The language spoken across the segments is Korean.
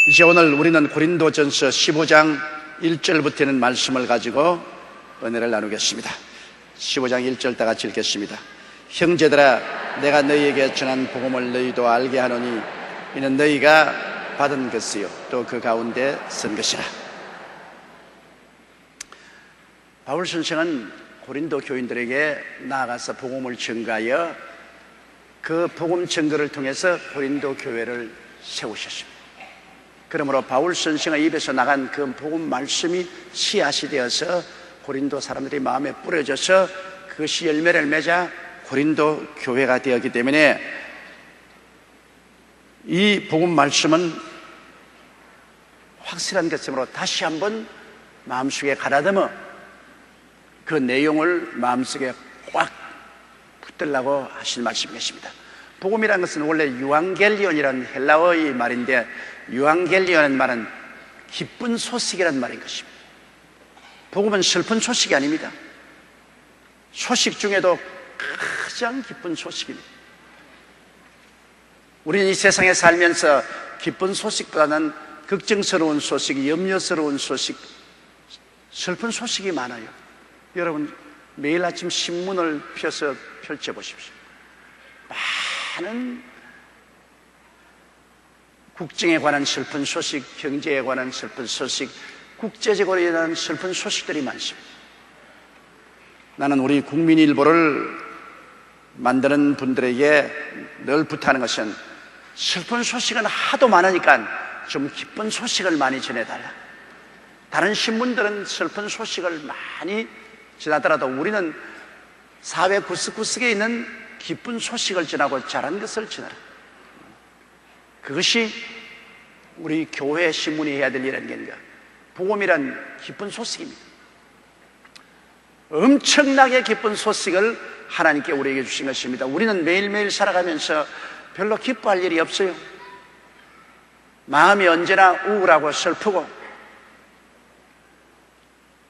이제 오늘 우리는 고린도전서 15장 1절부터 있는 말씀을 가지고 은혜를 나누겠습니다. 15장 1절 다 같이 읽겠습니다. 형제들아, 내가 너희에게 전한 복음을 너희도 알게 하노니 이는 너희가 받은 것이요 또 그 가운데 선 것이라. 바울 선생은 고린도 교인들에게 나아가서 복음을 전가하여 그 복음 전거를 통해서 고린도 교회를 세우셨습니다. 그러므로 바울 선생의 입에서 나간 그 복음 말씀이 씨앗이 되어서 고린도 사람들이 마음에 뿌려져서 그것이 열매를 맺아 고린도 교회가 되었기 때문에 이 복음 말씀은 확실한 것으로 다시 한번 마음속에 가다듬어 그 내용을 마음속에 꽉 붙들라고 하실 말씀이십니다. 복음이라는 것은 원래 유앙겔리온이라는 헬라어의 말인데, 유앙겔리온이라는 말은 기쁜 소식이라는 말인 것입니다. 복음은 슬픈 소식이 아닙니다. 소식 중에도 가장 기쁜 소식입니다. 우리는 이 세상에 살면서 기쁜 소식보다는 걱정스러운 소식, 염려스러운 소식, 슬픈 소식이 많아요. 여러분, 매일 아침 신문을 펴서 펼쳐보십시오. 많은 국정에 관한 슬픈 소식, 경제에 관한 슬픈 소식, 국제적으로 일어나는 슬픈 소식들이 많습니다. 나는 우리 국민일보를 만드는 분들에게 늘 부탁하는 것은 슬픈 소식은 하도 많으니까 좀 기쁜 소식을 많이 전해달라. 다른 신문들은 슬픈 소식을 많이 전하더라도 우리는 사회 구석구석에 있는 기쁜 소식을 전하고 잘한 것을 전하라. 그것이 우리 교회 신문이 해야 될 일은 게인가. 복음이란 기쁜 소식입니다. 엄청나게 기쁜 소식을 하나님께 우리에게 주신 것입니다. 우리는 매일매일 살아가면서 별로 기뻐할 일이 없어요. 마음이 언제나 우울하고 슬프고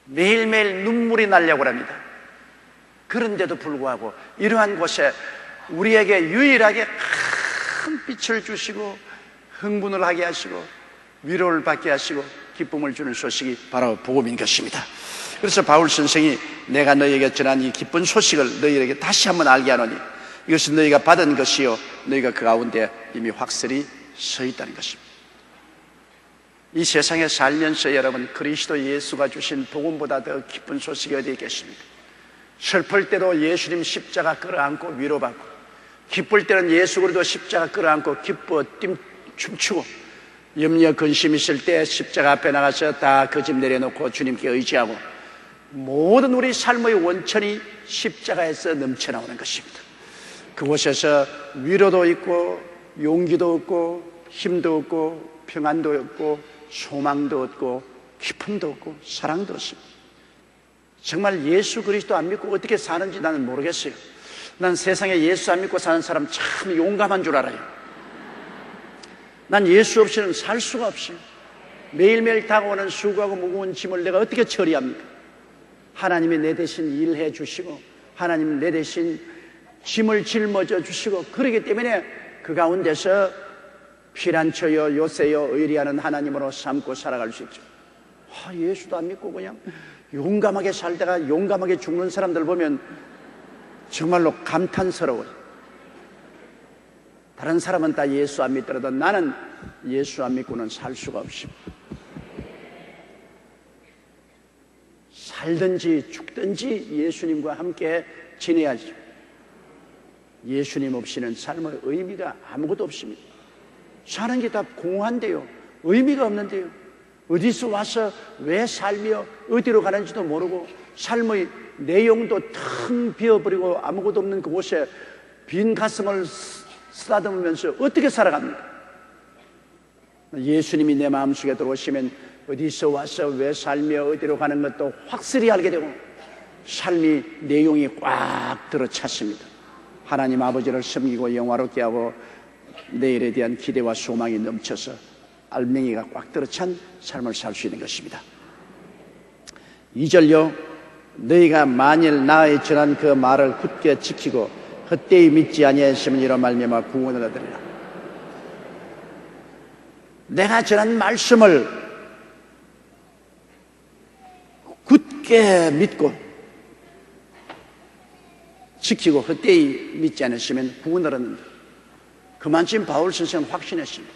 매일매일 눈물이 나려고 합니다. 그런데도 불구하고 이러한 곳에 우리에게 유일하게 큰 빛을 주시고 흥분을 하게 하시고 위로를 받게 하시고 기쁨을 주는 소식이 바로 복음인 것입니다. 그래서 바울 선생이 내가 너희에게 전한 이 기쁜 소식을 너희에게 다시 한번 알게 하노니 이것은 너희가 받은 것이요 너희가 그 가운데 이미 확실히 서 있다는 것입니다. 이 세상에 살면서 여러분, 그리스도 예수가 주신 복음보다 더 기쁜 소식이 어디에 계십니까? 슬플 때도 예수님 십자가 끌어안고 위로받고, 기쁠 때는 예수 그리스도 십자가 끌어안고 기뻐 춤추고, 염려 근심 있을 때 십자가 앞에 나가서 다 그 짐 내려놓고 주님께 의지하고, 모든 우리 삶의 원천이 십자가에서 넘쳐나오는 것입니다. 그곳에서 위로도 있고 용기도 얻고 힘도 얻고 평안도 얻고 소망도 얻고 기쁨도 얻고 사랑도 얻습니다. 정말 예수 그리스도 안 믿고 어떻게 사는지 나는 모르겠어요. 난 세상에 예수 안 믿고 사는 사람 참 용감한 줄 알아요. 난 예수 없이는 살 수가 없어요. 매일매일 다가오는 수고하고 무거운 짐을 내가 어떻게 처리합니까? 하나님이 내 대신 일해 주시고 하나님 내 대신 짐을 짊어져 주시고, 그러기 때문에 그 가운데서 피난처여 요새여 의리하는 하나님으로 삼고 살아갈 수 있죠. 예수도 안 믿고 그냥 용감하게 살다가 용감하게 죽는 사람들 보면 정말로 감탄스러워요. 다른 사람은 다 예수 안 믿더라도 나는 예수 안 믿고는 살 수가 없습니다. 살든지 죽든지 예수님과 함께 지내야죠. 예수님 없이는 삶의 의미가 아무것도 없습니다. 사는 게 다 공허한데요, 의미가 없는데요, 어디서 와서 왜 살며 어디로 가는지도 모르고 삶의 내용도 텅 비어버리고 아무것도 없는 그곳에 빈 가슴을 쓰다듬으면서 어떻게 살아갑니까? 예수님이 내 마음속에 들어오시면 어디서 와서 왜 살며 어디로 가는 것도 확실히 알게 되고 삶이 내용이 꽉 들어찼습니다. 하나님 아버지를 섬기고 영화롭게 하고 내일에 대한 기대와 소망이 넘쳐서 알맹이가 꽉 들어찬 삶을 살 수 있는 것입니다. 2절요, 너희가 만일 나의 전한 그 말을 굳게 지키고 헛되이 믿지 아니하시면 이로 말미암아 구원을 얻으리라. 내가 전한 말씀을 굳게 믿고 지키고 헛되이 믿지 않으시면 구원을 얻는다. 그만큼 바울 선생은 확신했습니다.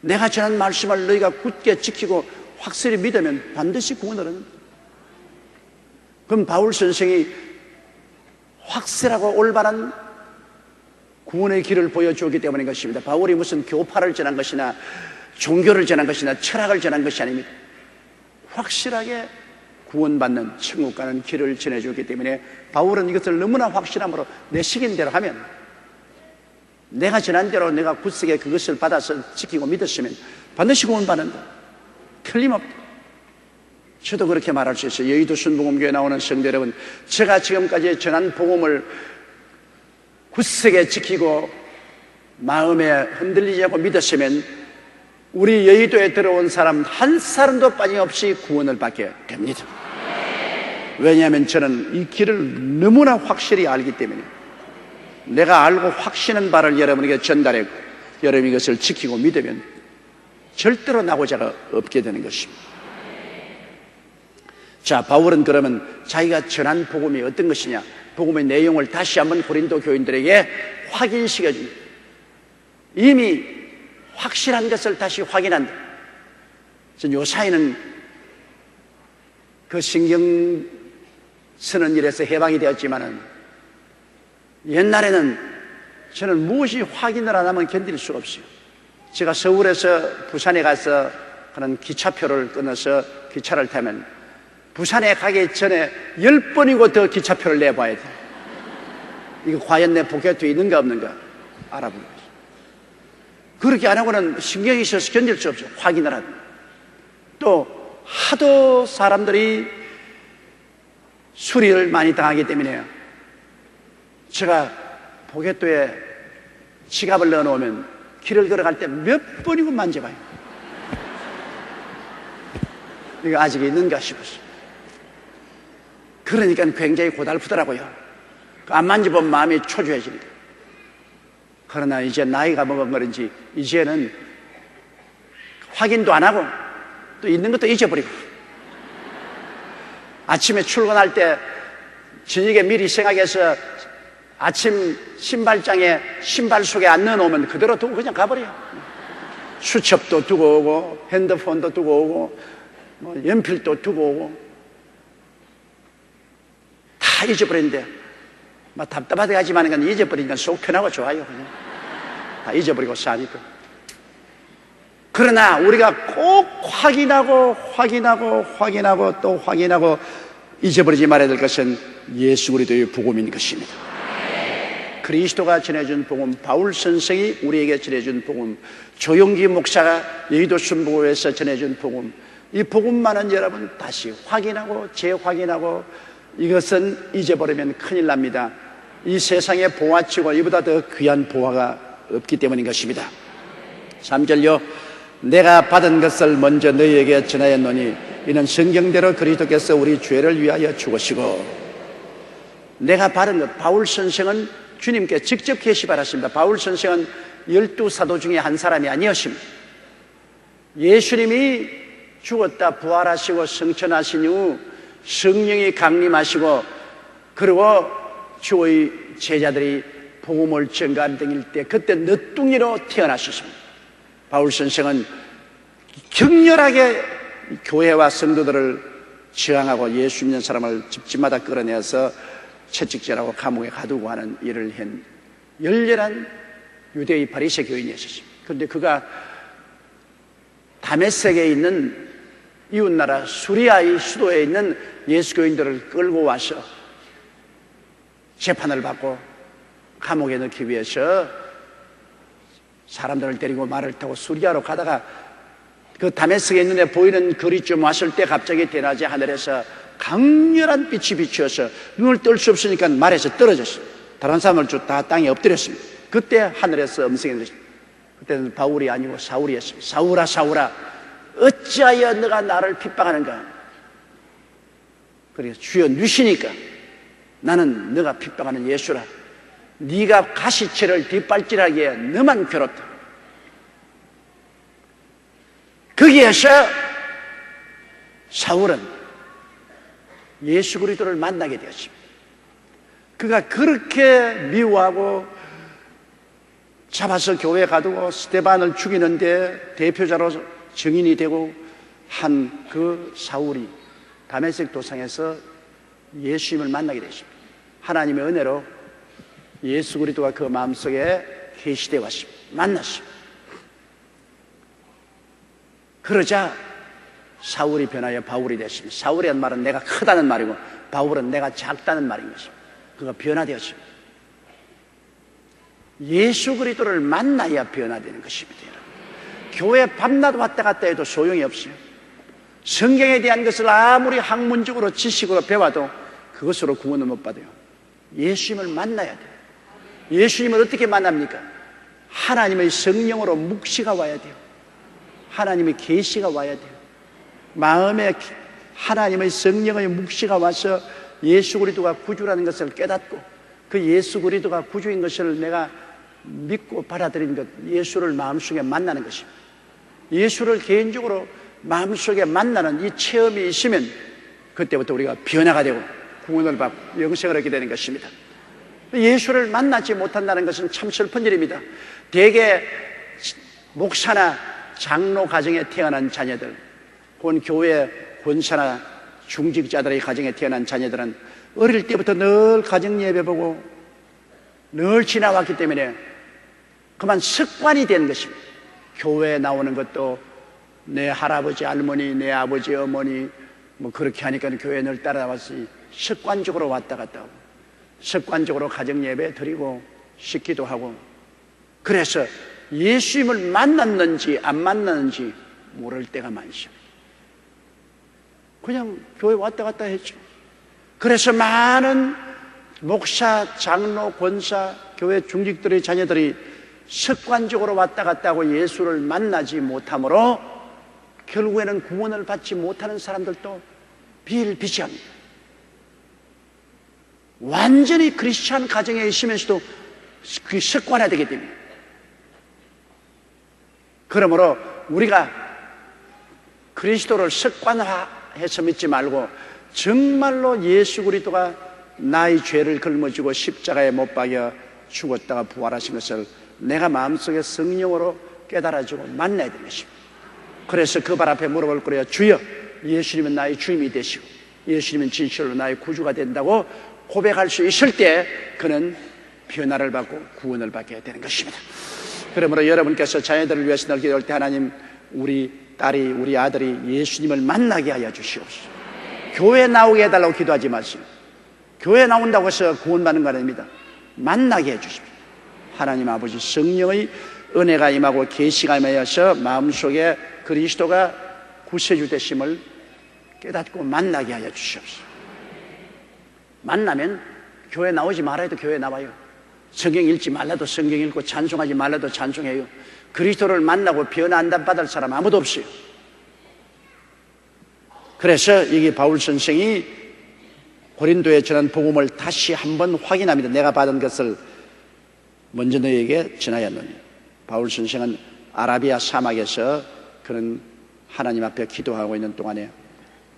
내가 전한 말씀을 너희가 굳게 지키고 확실히 믿으면 반드시 구원을 얻는다. 그럼 바울 선생이 확실하고 올바른 구원의 길을 보여주었기 때문인 것입니다. 바울이 무슨 교파를 전한 것이나 종교를 전한 것이나 철학을 전한 것이 아닙니다. 확실하게 구원받는 천국 가는 길을 전해주었기 때문에 바울은 이것을 너무나 확실함으로 내 시간대로 하면, 내가 전한 대로 내가 굳세게 그것을 받아서 지키고 믿었으면 반드시 구원받는다. 틀림없다. 저도 그렇게 말할 수 있어요. 여의도 순복음교회 나오는 성도 여러분, 제가 지금까지 전한 복음을 굳세게 지키고 마음에 흔들리지 않고 믿었으면 우리 여의도에 들어온 사람 한 사람도 빠짐없이 구원을 받게 됩니다. 왜냐하면 저는 이 길을 너무나 확실히 알기 때문에, 내가 알고 확신한 바를 여러분에게 전달했고 여러분이 이것을 지키고 믿으면 절대로 나고자가 없게 되는 것입니다. 자, 바울은 그러면 자기가 전한 복음이 어떤 것이냐, 복음의 내용을 다시 한번 고린도 교인들에게 확인시켜줍니다. 이미 확실한 것을 다시 확인한다. 전 요사이는 그 신경 쓰는 일에서 해방이 되었지만은, 옛날에는 저는 무엇이 확인을 안 하면 견딜 수가 없어요. 제가 서울에서 부산에 가서 그런 기차표를 끊어서 기차를 타면 부산에 가기 전에 10번이고 더 기차표를 내봐야 돼. 이거 과연 내 포켓에 있는가 없는가 알아보는 거죠. 그렇게 안 하고는 신경이 있어서 견딜 수 없죠. 확인을 하든. 또 하도 사람들이 수리를 많이 당하기 때문에 제가 포켓도에 지갑을 넣어놓으면 길을 걸어갈 때 몇 번이고 만져봐요. 이거 아직 있는가 싶었어요. 그러니까 굉장히 고달프더라고요. 안 만져보면 마음이 초조해지니까. 그러나 이제 나이가 먹은 그런지 이제는 확인도 안 하고 또 있는 것도 잊어버리고, 아침에 출근할 때 저녁에 미리 생각해서 아침 신발장에 신발 속에 안 넣어놓으면 그대로 두고 그냥 가버려요. 수첩도 두고 오고 핸드폰도 두고 오고 뭐 연필도 두고 오고 다 잊어버리는데 막 답답하게 하지만 그냥 잊어버리니까 속 편하고 좋아요. 그냥 다 잊어버리고 사니까. 그러나 우리가 꼭 확인하고 또 확인하고 잊어버리지 말아야 될 것은 예수 그리스도의 복음인 것입니다. 그리스도가 전해준 복음, 바울 선생이 우리에게 전해준 복음, 조용기 목사가 여의도 순복음에서 전해준 복음, 이 복음만은 여러분 다시 확인하고 재확인하고, 이것은 잊어버리면 큰일 납니다. 이 세상에 보화치고 이보다 더 귀한 보화가 없기 때문인 것입니다. 3절요. 내가 받은 것을 먼저 너희에게 전하였노니 이는 성경대로 그리스도께서 우리 죄를 위하여 죽으시고. 내가 받은 것, 바울 선생은 주님께 직접 계시받았습니다. 바울 선생은 12사도 중에 한 사람이 아니었습니다. 예수님이 죽었다 부활하시고 성천하신 후 성령이 강림하시고, 그리고 주의 제자들이 복음을 전가하는 등일 때 그때 늦둥이로 태어나셨습니다. 바울 선생은 격렬하게 교회와 성도들을 저항하고 예수 믿는 사람을 집집마다 끌어내서 채찍질하고 감옥에 가두고 하는 일을 한 열렬한 유대의 바리새 교인이었습니다. 그런데 그가 다메섹에 있는 이웃나라 수리아의 수도에 있는 예수 교인들을 끌고 와서 재판을 받고 감옥에 넣기 위해서 사람들을 데리고 말을 타고 수리아로 가다가 그 다메섹에 있는 데 보이는 거리쯤 왔을 때 갑자기 대낮에 하늘에서 강렬한 빛이 비추어서 눈을 뜰 수 없으니까 말에서 떨어졌어요. 다른 사람을 다 땅에 엎드렸습니다. 그때 하늘에서 음성이 들렸습니다. 그때는 바울이 아니고 사울이었습니다. 사울아 사울아 어찌하여 너가 나를 핍박하는가? 그래서 주여 누시니까 나는 너가 핍박하는 예수라. 네가 가시체를 뒷발질하기에 너만 괴롭다. 거기에서 사울은 예수 그리스도를 만나게 되었습니다. 그가 그렇게 미워하고 잡아서 교회에 가두고 스데반을 죽이는데 대표자로 증인이 되고 한 그 사울이 다메섹 도상에서 예수님을 만나게 되십니다. 하나님의 은혜로 예수 그리스도가 그 마음속에 계시되어 왔습니다. 만났습니다. 그러자 사울이 변하여 바울이 됐습니다. 사울이란 말은 내가 크다는 말이고 바울은 내가 작다는 말인 것입니다. 그가 변화되었습니다. 예수 그리스도를 만나야 변화되는 것입니다. 여러분. 교회 밤낮 왔다 갔다 해도 소용이 없어요. 성경에 대한 것을 아무리 학문적으로 지식으로 배워도 그것으로 구원을 못 받아요. 예수님을 만나야 돼요. 예수님을 어떻게 만납니까? 하나님의 성령으로 묵시가 와야 돼요. 하나님의 계시가 와야 돼요. 마음에 하나님의 성령의 묵시가 와서 예수 그리스도가 구주라는 것을 깨닫고 그 예수 그리스도가 구주인 것을 내가 믿고 받아들인 것, 예수를 마음속에 만나는 것입니다. 예수를 개인적으로 마음속에 만나는 이 체험이 있으면 그때부터 우리가 변화가 되고 구원을 받고 영생을 얻게 되는 것입니다. 예수를 만나지 못한다는 것은 참 슬픈 일입니다. 대개 목사나 장로 가정에 태어난 자녀들, 본 교회 권사나 중직자들의 가정에 태어난 자녀들은 어릴 때부터 늘 가정 예배 보고 늘 지나왔기 때문에 그만 습관이 된 것입니다. 교회에 나오는 것도 내 할아버지, 할머니, 내 아버지, 어머니 뭐 그렇게 하니까 교회에 늘 따라왔으니 습관적으로 왔다 갔다 하고 습관적으로 가정 예배 드리고 씻기도 하고 그래서 예수님을 만났는지 안 만났는지 모를 때가 많습니다. 그냥 교회 왔다 갔다 했죠. 그래서 많은 목사, 장로, 권사, 교회 중직들의 자녀들이 습관적으로 왔다 갔다 하고 예수를 만나지 못하므로 결국에는 구원을 받지 못하는 사람들도 비일비재합니다. 완전히 크리스찬 가정에 있으면서도 그 습관화되게 됩니다. 그러므로 우리가 그리스도를 습관화해서 믿지 말고 정말로 예수 그리스도가 나의 죄를 걸머지고 십자가에 못 박여 죽었다가 부활하신 것을 내가 마음속에 성령으로 깨달아지고 만나야 되는 것입니다. 그래서 그 발 앞에 무릎을 꿇어야 주여 예수님은 나의 주님이 되시고 예수님은 진실로 나의 구주가 된다고 고백할 수 있을 때 그는 변화를 받고 구원을 받게 되는 것입니다. 그러므로 여러분께서 자녀들을 위해서 늘 기도할 때 하나님 우리 딸이 우리 아들이 예수님을 만나게 하여 주시옵소서. 교회 나오게 해달라고 기도하지 마시고 교회 나온다고 해서 구원받는 거 아닙니다. 만나게 해주십시오. 하나님 아버지 성령의 은혜가 임하고 계시가 임하여서 마음속에 그리스도가 구세주 되심을 깨닫고 만나게 하여 주시옵소서. 만나면 교회 나오지 말아야 해도 교회 나와요. 성경 읽지 말라도 성경 읽고 찬송하지 말라도 찬송해요. 그리스도를 만나고 변화한다 받을 사람 아무도 없어요. 그래서 이게 바울 선생이 고린도에 전한 복음을 다시 한번 확인합니다. 내가 받은 것을 먼저 너에게 전하였노니. 바울 선생은 아라비아 사막에서 그는 하나님 앞에 기도하고 있는 동안에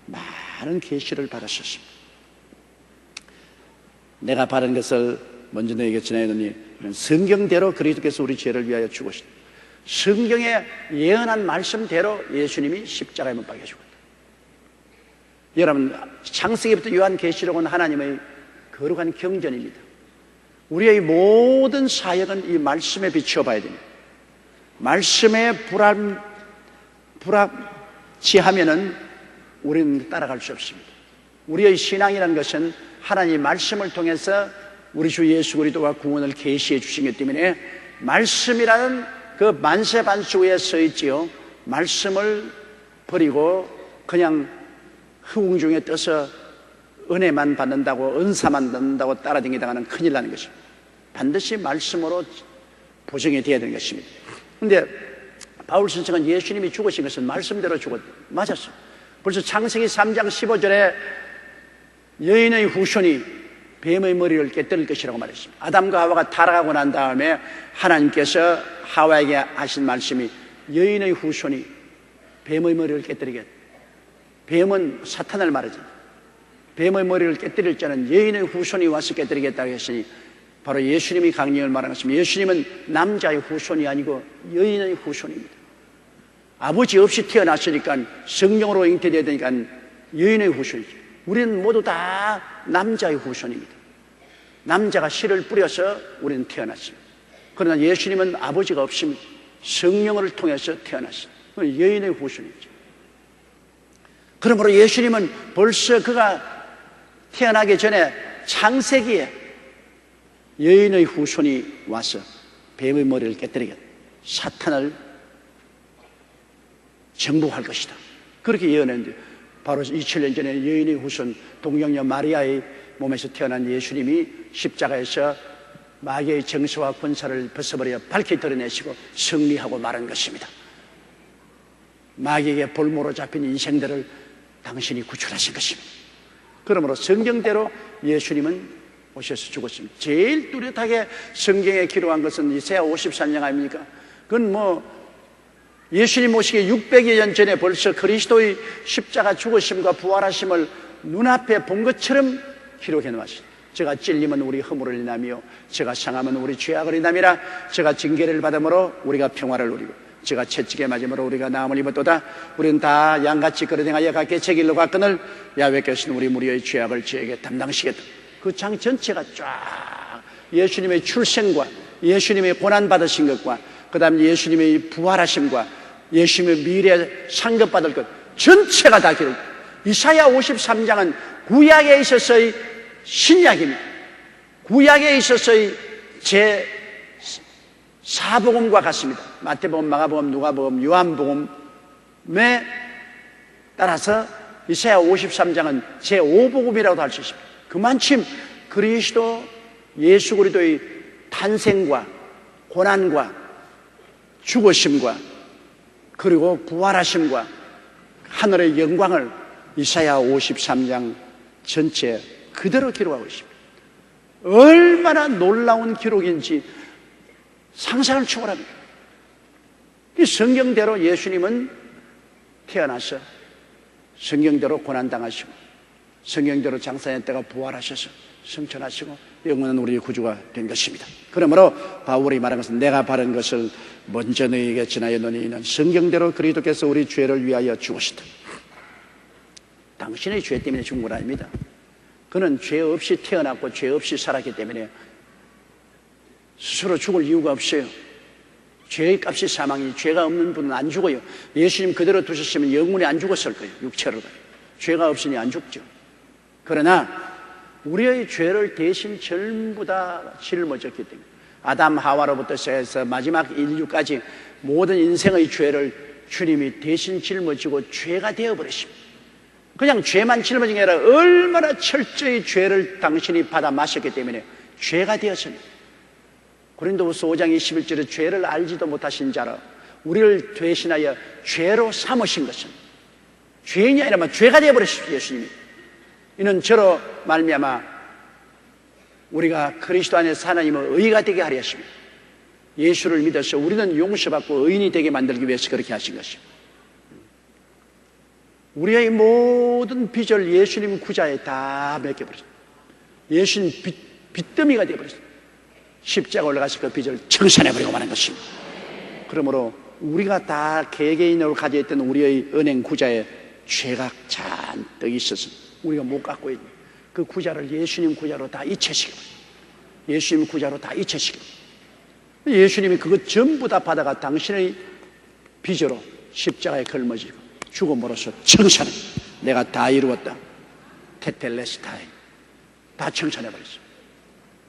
많은 계시를 받았었습니다. 내가 받은 것을 먼저 너에게 전하였노니 성경대로 그리스도께서 우리 죄를 위하여 죽으시다. 성경에 예언한 말씀대로 예수님이 십자가에 못 박혀 죽었다. 여러분 창세기부터 요한계시록은 하나님의 거룩한 경전입니다. 우리의 모든 사역은 이 말씀에 비추어 봐야 됩니다. 말씀에 불합치하면은 우리는 따라갈 수 없습니다. 우리의 신앙이라는 것은 하나님의 말씀을 통해서 우리 주 예수 그리스도가 구원을 계시해 주신 것 때문에 말씀이라는 그 만세반수 위에 서 있지요. 말씀을 버리고 그냥 흥 중에 떠서 은혜만 받는다고 은사만 받는다고 따라다니다가는 큰일 나는 것입니다. 반드시 말씀으로 보정이 되어야 되는 것입니다. 그런데 바울 선생은 예수님이 죽으신 것은 말씀대로 죽었다. 맞았어요. 벌써 창세기 3장 15절에 여인의 후손이 뱀의 머리를 깨뜨릴 것이라고 말했습니다. 아담과 하와가 타락하고 난 다음에 하나님께서 하와에게 하신 말씀이 여인의 후손이 뱀의 머리를 깨뜨리겠다. 뱀은 사탄을 말하지. 뱀의 머리를 깨뜨릴 자는 여인의 후손이 와서 깨뜨리겠다고 했으니 바로 예수님이 강령을 말하는 것입니다. 예수님은 남자의 후손이 아니고 여인의 후손입니다. 아버지 없이 태어났으니까 성령으로 잉태되어야 되니까 여인의 후손이죠. 우리는 모두 다 남자의 후손입니다. 남자가 씨를 뿌려서 우리는 태어났습니다. 그러나 예수님은 아버지가 없습니다. 성령을 통해서 태어났습니다. 여인의 후손이죠. 그러므로 예수님은 벌써 그가 태어나기 전에 창세기에 여인의 후손이 와서 뱀의 머리를 깨뜨리겠다. 사탄을 정복할 것이다. 그렇게 예언했는데 바로 2000년 전에 여인의 후손 동정녀 마리아의 몸에서 태어난 예수님이 십자가에서 마귀의 정서와 권사를 벗어버려 밝히 드러내시고 승리하고 말한 것입니다. 마귀에게 볼모로 잡힌 인생들을 당신이 구출하신 것입니다. 그러므로 성경대로 예수님은 오셔서 죽었습니다. 제일 뚜렷하게 성경에 기록한 것은 이사야 53장 아닙니까? 그건 예수님 오시기 600여 년 전에 벌써 그리스도의 십자가 죽으심과 부활하심을 눈앞에 본 것처럼 기록해 놓았습니다. 제가 찔림은 우리 허물을 인하며 제가 상함은 우리 죄악을 인함이라. 제가 징계를 받음으로 우리가 평화를 누리고 제가 채찍에 맞음으로 우리가 나음을 입었도다. 우리는 다 양같이 거듭행하여 각기 제 길로 갔거늘 야훼께서는 우리 무리의 죄악을 저에게 담당하시겠다. 그 장 전체가 쫙 예수님의 출생과 예수님의 고난받으신 것과 그 다음에 예수님의 부활하심과 예수님의 미래에 상급받을 것 전체가 다 기록. 이사야 53장은 구약에 있어서의 신약입니다. 구약에 있어서의 제 사복음과 같습니다. 마태복음, 마가복음, 누가복음, 요한복음에 따라서 이사야 53장은 제 5복음이라고도 할 수 있습니다. 그만큼 그리스도 예수 그리스도의 탄생과 고난과 죽으심과 그리고 부활하심과 하늘의 영광을 이사야 53장 전체 그대로 기록하고 있습니다. 얼마나 놀라운 기록인지 상상을 초월합니다. 이 성경대로 예수님은 태어나서 성경대로 고난당하시고 성경대로 장사했다가 부활하셔서 승천하시고 영원한 우리의 구주가 된 것입니다. 그러므로 바울이 말한 것은 내가 바른 것을 먼저 너희에게 전하였노니 이는 성경대로 그리스도께서 우리 죄를 위하여 죽으시다. 당신의 죄 때문에 죽은 건 아닙니다. 그는 죄 없이 태어났고 죄 없이 살았기 때문에 스스로 죽을 이유가 없어요. 죄의 값이 사망이, 죄가 없는 분은 안 죽어요. 예수님 그대로 두셨으면 영원히 안 죽었을 거예요. 육체로. 죄가 없으니 안 죽죠. 그러나 우리의 죄를 대신 전부 다 짊어졌기 때문에 아담 하와로부터 시작해서 마지막 인류까지 모든 인생의 죄를 주님이 대신 짊어지고 죄가 되어버렸습니다. 그냥 죄만 짊어진 게 아니라 얼마나 철저히 죄를 당신이 받아 마셨기 때문에 죄가 되었습니다. 고린도후서 5장 21절에 죄를 알지도 못하신 자라 우리를 대신하여 죄로 삼으신 것은 죄인이 아니라 죄가 되어버렸습니다. 예수님이. 이는 저로 말미암아 우리가 그리스도 안에서 하나님의 의가 되게 하려 하십니다. 예수를 믿어서 우리는 용서받고 의인이 되게 만들기 위해서 그렇게 하신 것입니다. 우리의 모든 빚을 예수님 구자에 다 맡겨버렸습니다. 예수님 빚더미가 되어버렸습니다. 십자가 올라가서 그 빚을 청산해버리고 마는 것입니다. 그러므로 우리가 다 개개인으로 가져있던 우리의 은행 구자에 죄가 잔뜩 있어서 우리가 못 갖고 있는 그 구자를 예수님 구자로 다 잊혀시키고 예수님 구자로 다 잊혀시키고 예수님이 그것 전부 다 받아가 당신의 빚으로 십자가에 걸머지고 죽음으로써 청산해. 내가 다 이루었다. 테텔레스타이. 다 청산해버렸어.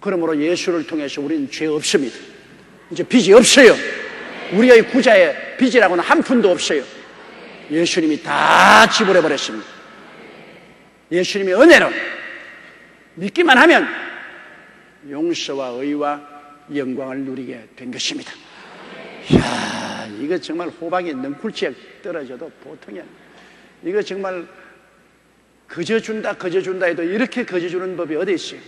그러므로 예수를 통해서 우리는 죄 없습니다. 이제 빚이 없어요. 우리의 구자에 빚이라고는 한 푼도 없어요. 예수님이 다 지불해버렸습니다. 예수님의 은혜로 믿기만 하면 용서와 의와 영광을 누리게 된 것입니다. 이야, 이거 정말 호박이 능쿨치에 떨어져도 보통이 아니에요. 이거 정말 거저 준다 해도 이렇게 거저 주는 법이 어디 있어요?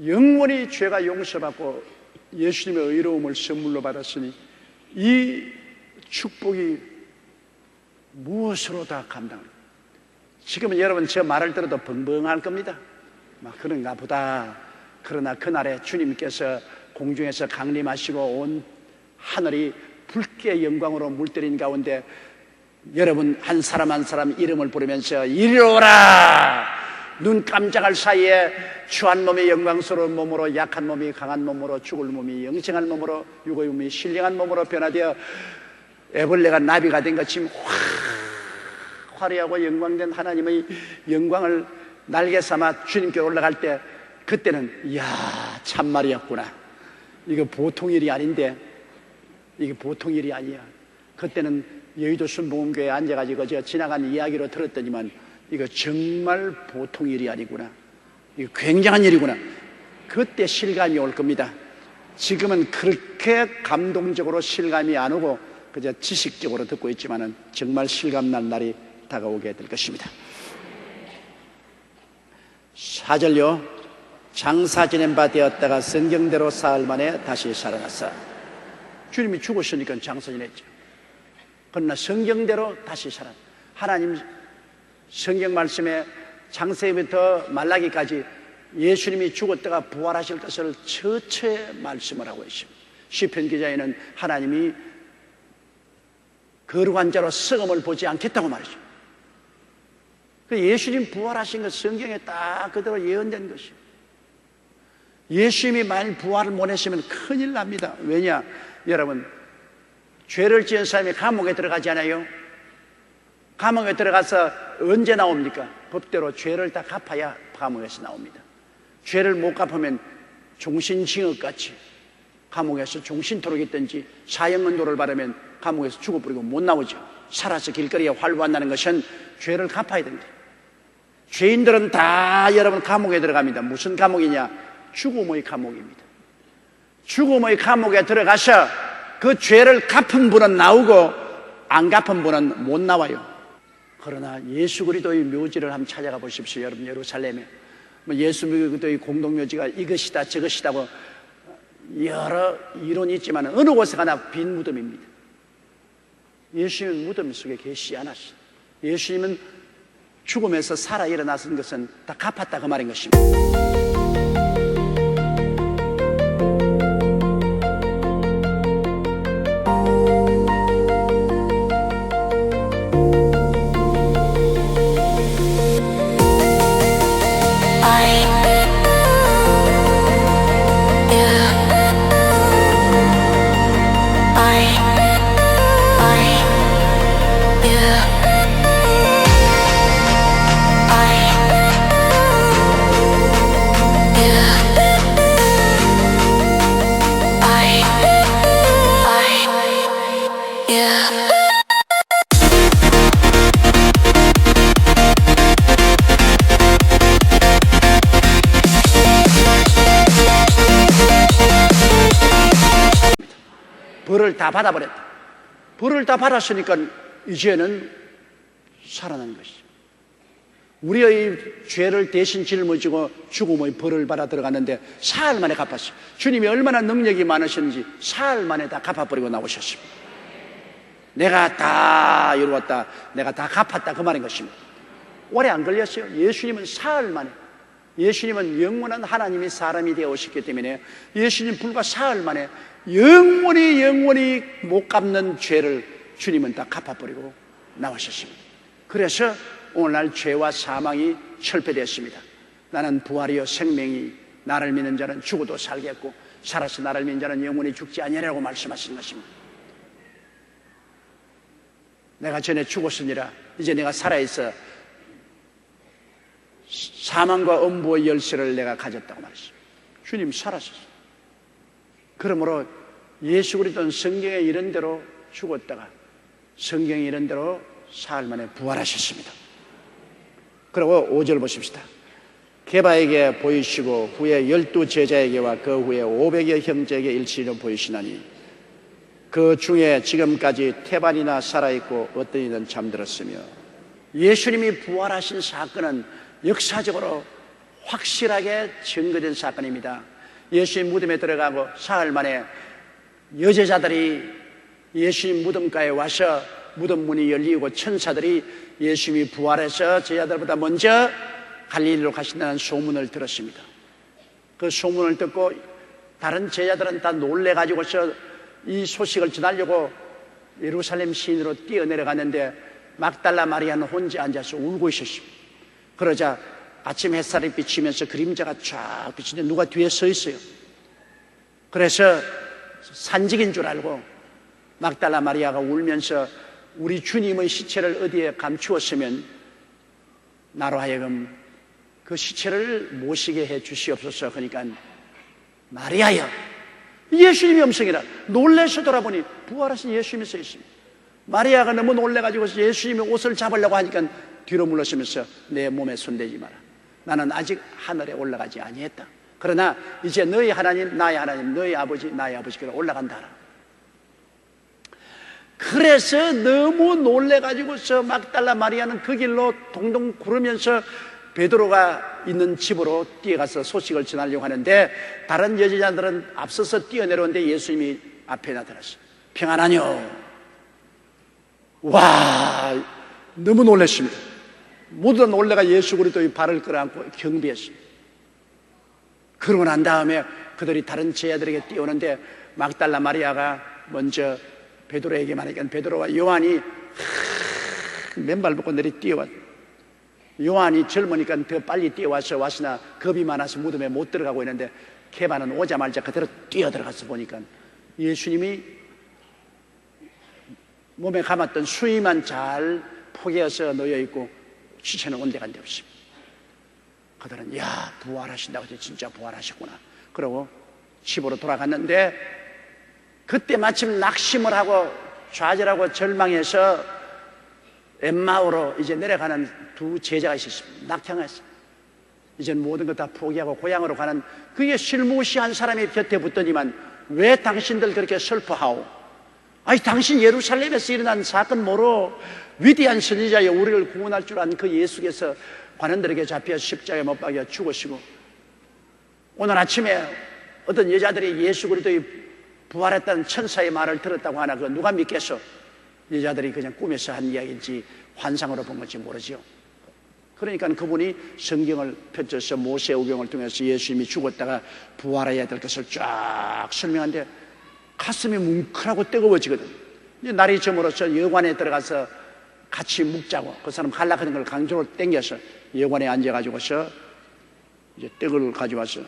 영원히 죄가 용서받고 예수님의 의로움을 선물로 받았으니 이 축복이 무엇으로 다 감당합니까? 지금은 여러분 저 말을 들어도 벙벙할 겁니다. 막 그런가 보다. 그러나 그날에 주님께서 공중에서 강림하시고 온 하늘이 붉게 영광으로 물들인 가운데 여러분 한 사람 한 사람 이름을 부르면서 이리 오라! 눈 깜짝할 사이에 추한 몸이 영광스러운 몸으로, 약한 몸이 강한 몸으로, 죽을 몸이 영생한 몸으로, 육의 몸이 신령한 몸으로 변화되어 애벌레가 나비가 된 것처럼 화려하고 영광된 하나님의 영광을 날개 삼아 주님께 올라갈 때, 그때는 이야 참말이었구나, 이거 보통 일이 아닌데, 이게 보통 일이 아니야. 그때는 여의도 순복음교회에 앉아가지고 제가 지나간 이야기로 들었더니만 이거 정말 보통 일이 아니구나, 이거 굉장한 일이구나. 그때 실감이 올 겁니다. 지금은 그렇게 감동적으로 실감이 안 오고 그저 지식적으로 듣고 있지만은 정말 실감날 날이 다가오게 될 것입니다. 4절요. 장사 지낸 바 되었다가 성경대로 사흘 만에 다시 살아났어. 주님이 죽으시니까 장사 지냈죠. 그러나 성경대로 다시 살아. 하나님 성경 말씀에 창세기부터 말라기까지 예수님이 죽었다가 부활하실 것을 처처에 말씀을 하고 있습니다. 시편 기자에는 하나님이 거룩한 자로 썩음을 보지 않겠다고 말이죠. 예수님 부활하신 것 성경에 딱 그대로 예언된 것이에요. 예수님이 만일 부활을 못 했으면 큰일 납니다. 왜냐? 여러분, 죄를 지은 사람이 감옥에 들어가지 않아요? 감옥에 들어가서 언제 나옵니까? 법대로 죄를 다 갚아야 감옥에서 나옵니다. 죄를 못 갚으면 종신징역같이 감옥에서 종신토록 있든지 사형언도를 받으면 감옥에서 죽어버리고 못 나오죠. 살아서 길거리에 활보한다는 것은 죄를 갚아야 됩니다. 죄인들은 다 여러분 감옥에 들어갑니다. 무슨 감옥이냐? 죽음의 감옥입니다. 죽음의 감옥에 들어가서 그 죄를 갚은 분은 나오고 안 갚은 분은 못 나와요. 그러나 예수 그리스도의 묘지를 한번 찾아가 보십시오. 여러분, 예루살렘에 예수 그리스도의 공동묘지가 이것이다 저것이다고 여러 이론이 있지만 어느 곳에 가나 빈 무덤입니다. 예수님은 무덤 속에 계시지 않았어요. 예수님은 죽음에서 살아 일어나신 것은 다 갚았다 그 말인 것입니다. 벌을 다 받아버렸다. 벌을 다 받았으니까 이제는 살아난 것이죠. 우리의 죄를 대신 짊어지고 죽음의 벌을 받아 들어갔는데 사흘 만에 갚았어요. 주님이 얼마나 능력이 많으셨는지 사흘 만에 다 갚아버리고 나오셨습니다. 내가 다 이루었다, 내가 다 갚았다 그 말인 것입니다. 오래 안 걸렸어요. 예수님은 사흘 만에, 예수님은 영원한 하나님이 사람이 되어 오셨기 때문에 예수님 불과 사흘 만에 영원히 못 갚는 죄를 주님은 다 갚아버리고 나오셨습니다. 그래서 오늘날 죄와 사망이 철폐되었습니다. 나는 부활이요 생명이, 나를 믿는 자는 죽어도 살겠고 살아서 나를 믿는 자는 영원히 죽지 아니하리라고 말씀하신 것입니다. 내가 전에 죽었으니라 이제 내가 살아있어 사망과 엄부의 열쇠를 내가 가졌다고 말했습니다. 주님 살아셨어요. 그러므로 예수 그리스도는 성경에 이런 대로 죽었다가 성경에 이런 대로 사흘 만에 부활하셨습니다. 그리고 5절 보십시다. 게바에게 보이시고 후에 12 제자에게와 그 후에 500여 형제에게 일시로 보이시나니 그 중에 지금까지 태반이나 살아있고 어떤 이는 잠들었으며. 예수님이 부활하신 사건은 역사적으로 확실하게 증거된 사건입니다. 예수님 무덤에 들어가고 사흘 만에 여제자들이 예수님 무덤가에 와서 무덤 문이 열리고 천사들이 예수님이 부활해서 제자들보다 먼저 갈릴리로 가신다는 소문을 들었습니다. 그 소문을 듣고 다른 제자들은 다 놀래가지고서 이 소식을 전하려고 예루살렘 시내로 뛰어내려갔는데 막달라 마리아는 혼자 앉아서 울고 있었습니다. 그러자 아침 햇살이 비치면서 그림자가 쫙 비치는데 누가 뒤에 서 있어요. 그래서 산적인 줄 알고 막달라 마리아가 울면서 우리 주님의 시체를 어디에 감추었으면 나로 하여금 그 시체를 모시게 해 주시옵소서. 그러니까 마리아여, 예수님이 음성이라 놀래서 돌아보니 부활하신 예수님이 서 있습니다. 마리아가 너무 놀래가지고 예수님이 옷을 잡으려고 하니까 뒤로 물러서면서 내 몸에 손대지 마라. 나는 아직 하늘에 올라가지 아니했다. 그러나 이제 너희 하나님 나의 하나님, 너희 아버지 나의 아버지께로 올라간다 하라. 그래서 너무 놀래가지고서 막달라 마리아는 그 길로 동동 구르면서 베드로가 있는 집으로 뛰어가서 소식을 전하려고 하는데 다른 여자들은 앞서서 뛰어내려오는데 예수님이 앞에 나타났어요. 평안하뇨. 와, 너무 놀랐습니다. 모두 다 놀래가 예수 그리스도의 발을 끌어안고 경배했습니다. 그러고 난 다음에 그들이 다른 제자들에게 뛰어오는데 막달라 마리아가 먼저 베드로에게 말하니까 베드로와 요한이 맨발 벗고 내리 뛰어왔어요. 요한이 젊으니까 더 빨리 뛰어와서 왔으나 겁이 많아서 무덤에 못 들어가고 있는데 케바는 오자마자 그대로 뛰어들어가서 보니까 예수님이 몸에 감았던 수의만 잘 포개어서 놓여있고 시체는 온데간데 없습니다. 그들은 야, 부활하신다고 해서 진짜 부활하셨구나. 그러고 집으로 돌아갔는데 그때 마침 낙심을 하고 좌절하고 절망해서 엠마오로 이제 내려가는 두 제자가 있었습니다. 낙향했어요. 이제 모든 것 다 포기하고 고향으로 가는 그게 실무시한 사람이 곁에 붙더니만 왜 당신들 그렇게 슬퍼하오? 아니 당신 예루살렘에서 일어난 사건 모로 위대한 선지자여 우리를 구원할 줄 아는 그 예수께서 관원들에게 잡혀 십자가에 못 박여 죽으시고 오늘 아침에 어떤 여자들이 예수 그리스도의 부활했다는 천사의 말을 들었다고 하나 그거 누가 믿겠어? 여자들이 그냥 꿈에서 한 이야기인지 환상으로 본 건지 모르죠. 그러니까 그분이 성경을 펼쳐서 모세 우경을 통해서 예수님이 죽었다가 부활해야 될 것을 쫙 설명하는데 가슴이 뭉클하고 뜨거워지거든. 이제 날이 저물어서 여관에 들어가서 같이 묵자고 그 사람 갈락하는 걸 강제로 땡겨서 여관에 앉아가지고서 이제 떡을 가져와서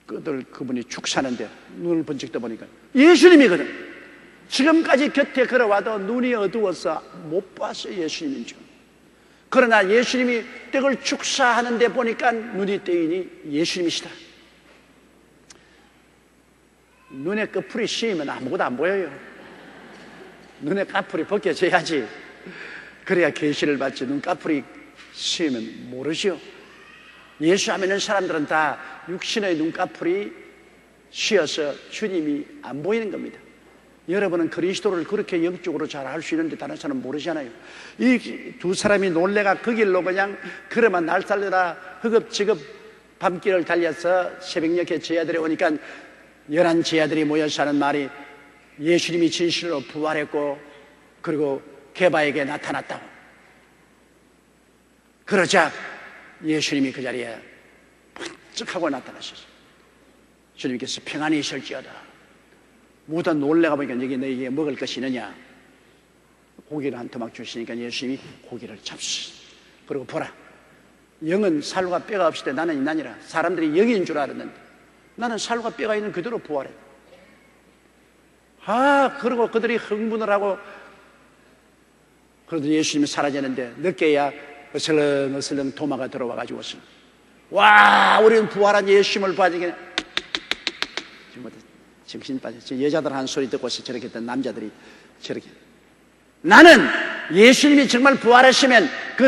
그분이 축사하는데 눈을 번쩍 떠보니까 예수님이거든. 지금까지 곁에 걸어와도 눈이 어두워서 못 봤어요. 예수님인 줄. 그러나 예수님이 떡을 축사하는데 보니까 눈이 뜨이니 예수님이시다. 눈에 끝풀이 씌이면 아무것도 안 보여요. 눈에 까풀이 벗겨져야지. 그래야 계시를 받지. 눈 까풀이 씌이면 모르죠. 예수 하면 사람들은 다 육신의 눈꺼풀이 씌어서 주님이 안 보이는 겁니다. 여러분은 그리스도를 그렇게 영적으로 잘 알 수 있는데 다른 사람은 모르잖아요. 이 두 사람이 놀래가 그 길로 그냥 걸어만 날살려라 허겁지겁 밤길을 달려서 새벽녘에 제자들이 오니까 11 제자들이 모여서 하는 말이 예수님이 진실로 부활했고 그리고 게바에게 나타났다고. 그러자 예수님이 그 자리에 번쩍하고 나타나셨어요. 주님께서 평안히 있을지어다. 모두 놀래가 보니까 여기 너에게 먹을 것이 있느냐. 고기를 한 토막 주시니까 예수님이 고기를 잡수셨어요. 그리고 보라, 영은 살과 뼈가 없을 때 나는 있나니라. 사람들이 영인 줄 알았는데 나는 살과 뼈가 있는 그대로 부활해. 그리고 그들이 흥분을 하고 그러더니 예수님이 사라졌는데 늦게야 어슬렁어슬렁 도마가 들어와가지고서 와, 우리는 부활한 예수님을 봐지게 정신 빠졌지. 여자들 한 소리 듣고서 저렇게 했던 남자들이 저렇게 나는 예수님이 정말 부활하시면 그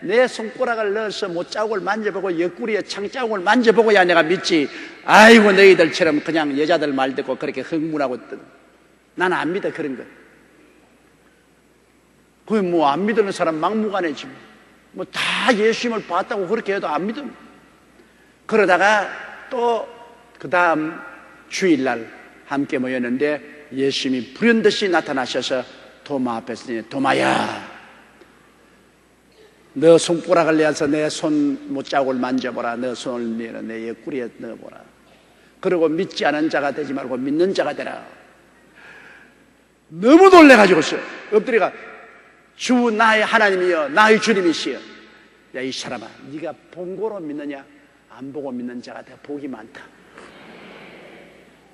내 손가락을 넣어서 못자국을 만져보고 옆구리에 창자국을 만져보고야 내가 믿지. 아이고 너희들처럼 그냥 여자들 말 듣고 그렇게 흥분하고 나는 안 믿어 그런 거. 그게 뭐 안 믿는 사람 막무가내지 뭐 다 예수님을 봤다고 그렇게 해도 안 믿음. 그러다가 또 그 다음 주일날 함께 모였는데 예수님이 불현듯이 나타나셔서 도마 앞에서 도마야, 너 손가락을 내어서 내 손 못자국을 만져보라. 너 손을 내어 내 옆구리에 넣어보라. 그리고 믿지 않은 자가 되지 말고 믿는 자가 되라. 너무 놀래가지고서 엎드려가 주 나의 하나님이여 나의 주님이시여. 야, 이 사람아, 네가 본고로 믿느냐 안 보고 믿는 자가 돼. 복이 많다.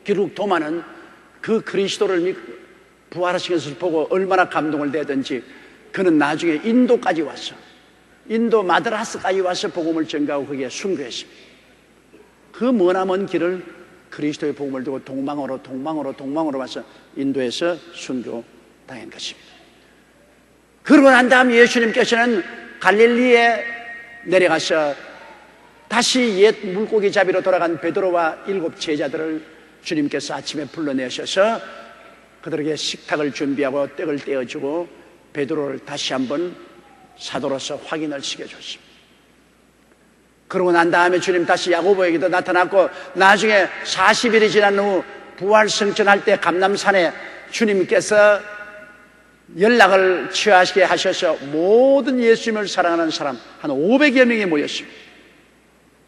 결국 도마는 그 그리스도를 믿고 부활하신 것을 보고 얼마나 감동을 내든지 그는 나중에 인도까지 왔어. 인도 마드라스까지 와서 복음을 전가하고 거기에 순교했습니다. 그 머나먼 길을 그리스도의 복음을 두고 동방으로 와서 인도에서 순교당한 것입니다. 그러고 난 다음 예수님께서는 갈릴리에 내려가서 다시 옛 물고기 잡이로 돌아간 베드로와 7 제자들을 주님께서 아침에 불러내셔서 그들에게 식탁을 준비하고 떡을 떼어주고 베드로를 다시 한번 사도로서 확인을 시켜줬습니다. 그러고 난 다음에 주님 다시 야고보에게도 나타났고 나중에 40일이 지난 후 부활승천할 때 감람산에 주님께서 연락을 취하시게 하셔서 모든 예수님을 사랑하는 사람 한 500여 명이 모였습니다.